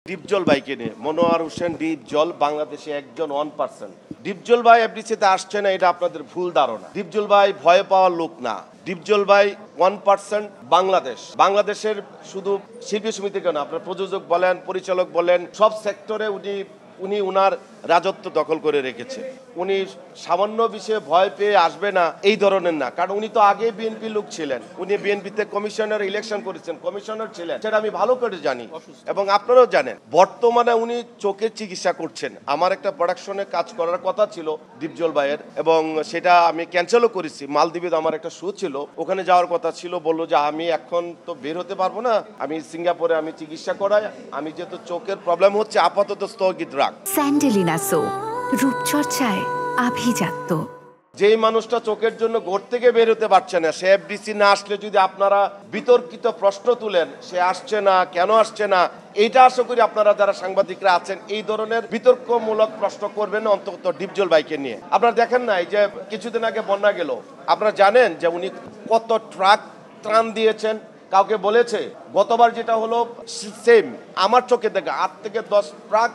ডিপজল ভাইকে নিয়ে মনোয়ার হোসেন ডিপজল বাংলাদেশে একজন 1%। ডিপজল ভাই এফডিসিতে আসছে না, এটা আপনাদের ভুল ধারণা। ডিপজল ভাই ভয় পাওয়ার লোক না। ডিপজল ভাই 1% বাংলাদেশের শুধু শিল্পী সমিতি কেন, আপনার প্রযোজক বলেন, পরিচালক বলেন, সব সেক্টরে উনি উনার রাজত্ব দখল করে রেখেছে। উনি সামান্য বিষয়ে ভয় পেয়ে আসবে না এই ধরনের না, কারণ উনি তো আগে বিএনপি লোক ছিলেন। উনি বিএনপিতে কমিশনার ইলেকশন করেছেন, কমিশনার ছিলেন, সেটা আমি ভালো করে জানি এবং আপনারাও জানেন। বর্তমানে উনি চোখের চিকিৎসা করছেন। আমার একটা প্রোডাকশনে কাজ করার কথা ছিল ডিপজল ভাইয়ের, এবং সেটা আমি ক্যান্সেলও করেছি। মালদ্বীপে আমার একটা শো ছিল, ওখানে যাওয়ার কথা ছিল। বললো যে আমি এখন তো বের হতে পারবো না, আমি সিঙ্গাপুরে আমি চিকিৎসা করাই, আমি যেহেতু চোখের প্রবলেম হচ্ছে আপাতত স্থগিত রাখ। স্যান্ডেলিনা সো, রূপচর্চায় আভিজাত্য। যেই মানুষটা চোখের জন্য ঘর থেকে বের হতে পারছে না, সে এফডিসি না আসলে যদি আপনারা বিতর্কিত প্রশ্ন তুলেন, সে আসছে না কেন আসছে না, এইটা আশা করি আপনারা যারা সাংবাদিকরা আছেন এই ধরনের বিতর্কমূলক প্রশ্ন করবেন অন্তত ডিপজল ভাইকে নিয়ে। আপনারা দেখেন না, এই যে কিছুদিন আগে বন্যা গেল, আপনারা জানেন যে উনি কত ট্রাক ত্রাণ দিয়েছেন। কাউকে বলেছে গতবার যেটা হলো সেম আমার চোখে দেখা 8 থেকে 10 ট্রাক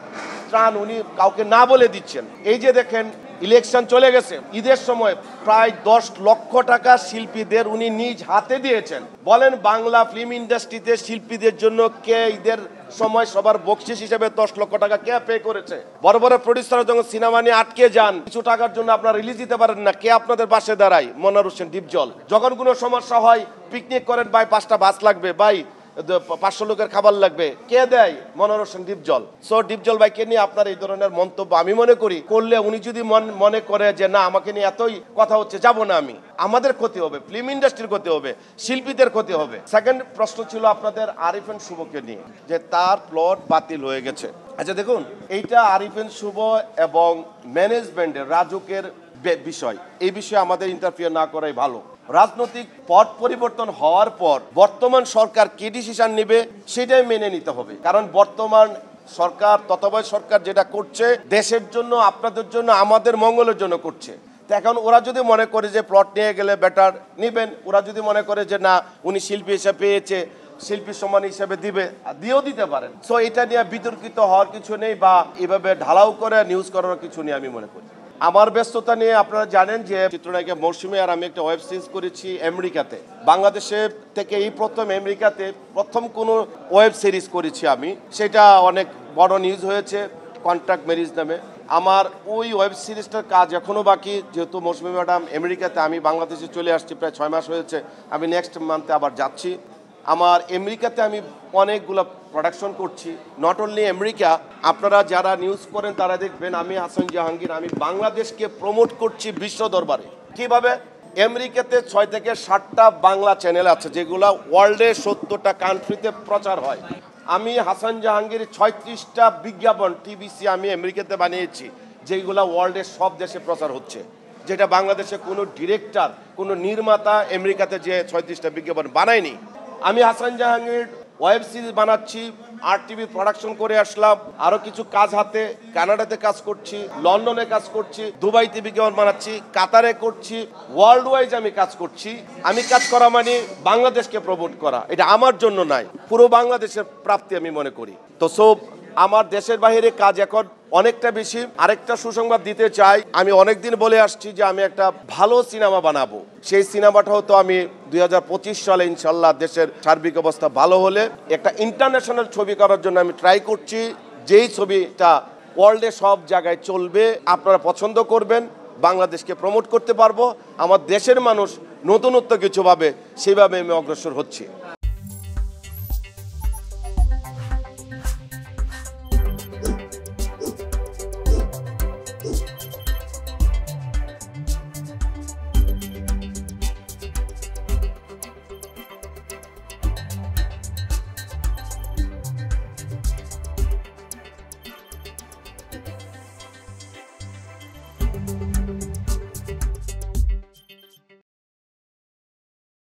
ত্রাণ উনি কাউকে না বলে দিচ্ছেন। এই যে দেখেন ইলেকশন চলে গেছে, ঈদের সময় প্রায় 10 লক্ষ টাকা শিল্পীদের উনি নিজ হাতে দিয়েছেন। বলেন বাংলা ফিল্ম ইন্ডাস্ট্রিতে শিল্পীদের জন্য কে ঈদের সময় সবার বকশিস হিসেবে 10 লক্ষ টাকা কে পে করেছে? বড় বড় প্রডিউসার যখন সিনেমা নিয়ে আটকে যান, কিছু টাকার জন্য আপনারা রিলিজ দিতে পারেন না, কে আপনাদের পাশে দাঁড়ায়? মনোয়ার হোসেন ডিপজল। যখন কোনো সমস্যা হয়, পিকনিক করেন, ভাই 5টা বাস লাগবে, ভাই 500 লোকের খাবার লাগবে, কে দেয়? মনোয়ার হোসেন ডিপজল। সো ডিপজল ভাইকে নিয়ে আপনার এই ধরনের মন্তব্য আমি মনে করি করলে, উনি যদি মনে করে যে না আমাকে নিয়ে এতই কথা হচ্ছে, যাব না আমি, আমাদের ক্ষতি হবে, ফিল্ম ইন্ডাস্ট্রির ক্ষতি হবে, শিল্পীদের ক্ষতি হবে। সেকেন্ড প্রশ্ন ছিল আপনাদের আরিফিন শুভকে নিয়ে, যে তার প্লট বাতিল হয়ে গেছে। আচ্ছা দেখুন, এইটা আরিফিন শুভ এবং ম্যানেজমেন্টের রাজুকের বিষয়, এই বিষয়ে আমাদের ইন্টারফিয়ার না করাই ভালো। রাজনৈতিক পট পরিবর্তন হওয়ার পর বর্তমান সরকার কি ডিসিশন নেবে সেটাই মেনে নিতে হবে, কারণ বর্তমান সরকার তত্ত্বাবধায়ক সরকার যেটা করছে দেশের জন্য, আপনাদের জন্য, আমাদের মঙ্গলের জন্য করছে। তো এখন ওরা যদি মনে করে যে প্লট নিয়ে গেলে বেটার নিবেন, ওরা যদি মনে করে যে না উনি শিল্পী হিসেবে পেয়েছে, শিল্পী সম্মান হিসেবে দিয়েও দিতে পারেন। সো এটা নিয়ে বিতর্কিত হওয়ার কিছু নেই, বা এভাবে ঢালাও করে নিউজ করার কিছু নেই আমি মনে করি। আমার ব্যস্ততা নিয়ে আপনারা জানেন যে চিত্রনায়িকা মৌসুমী আর আমি একটা ওয়েব সিরিজ করেছি আমেরিকাতে। বাংলাদেশে থেকে এই প্রথম আমেরিকাতে প্রথম কোনো ওয়েব সিরিজ করেছি আমি, সেটা অনেক বড় নিউজ হয়েছে, কন্ট্রাক্ট ম্যারেজ নামে। আমার ওই ওয়েব সিরিজটার কাজ এখনও বাকি, যেহেতু মৌসুমী ম্যাডাম আমেরিকাতে, আমি বাংলাদেশে চলে আসছি, প্রায় 6 মাস হয়েছে। আমি নেক্সট মান্থে আবার যাচ্ছি। আমার আমেরিকাতে আমি অনেকগুলো প্রোডাকশন করছি, নট অনলি আমেরিকা। আপনারা যারা নিউজ করেন তারা দেখবেন আমি হাসান জাহাঙ্গীর, আমি বাংলাদেশকে প্রমোট করছি বিশ্ব দরবারে। কিভাবে? আমেরিকাতে 6 থেকে 7টা বাংলা চ্যানেল আছে যেগুলো ওয়ার্ল্ডে 70টা কান্ট্রিতে প্রচার হয়। আমি হাসান জাহাঙ্গীর 36টা বিজ্ঞাপন টিভিসি আমি আমেরিকাতে বানিয়েছি, যেগুলো ওয়ার্ল্ডের সব দেশে প্রচার হচ্ছে, যেটা বাংলাদেশে কোনো ডিরেক্টর, কোনো নির্মাতা আমেরিকাতে যে 36টা বিজ্ঞাপন বানায়নি। আমি হাসান জাহাঙ্গীর ওয়েব সিরিজ বানাচ্ছি, RTV প্রোডাকশন করে আসলাম, আরও কিছু কাজ হাতে, কানাডাতে কাজ করছি, লন্ডনে কাজ করছি, দুবাইতে বিজ্ঞাপন বানাচ্ছি, কাতারে করছি, ওয়ার্ল্ড ওয়াইজ আমি কাজ করছি। আমি কাজ করা মানে বাংলাদেশকে প্রমোট করা, এটা আমার জন্য নয়, পুরো বাংলাদেশের প্রাপ্তি আমি মনে করি। তো সব আমার দেশের বাইরে কাজ এখন অনেকটা বেশি। আরেকটা সুসংবাদ দিতে চাই, আমি অনেকদিন বলে আসছি যে আমি একটা ভালো সিনেমা বানাবো। সেই সিনেমাটা হতো আমি 2025 সালে ইনশাল্লাহ দেশের সার্বিক অবস্থা ভালো হলে একটা ইন্টারন্যাশনাল ছবি করার জন্য আমি ট্রাই করছি, যেই ছবিটা ওয়ার্ল্ডে সব জায়গায় চলবে, আপনারা পছন্দ করবেন, বাংলাদেশকে প্রমোট করতে পারবো, আমার দেশের মানুষ নতুনত্ব কিছু ভাবে, সেইভাবে আমি অগ্রসর হচ্ছি।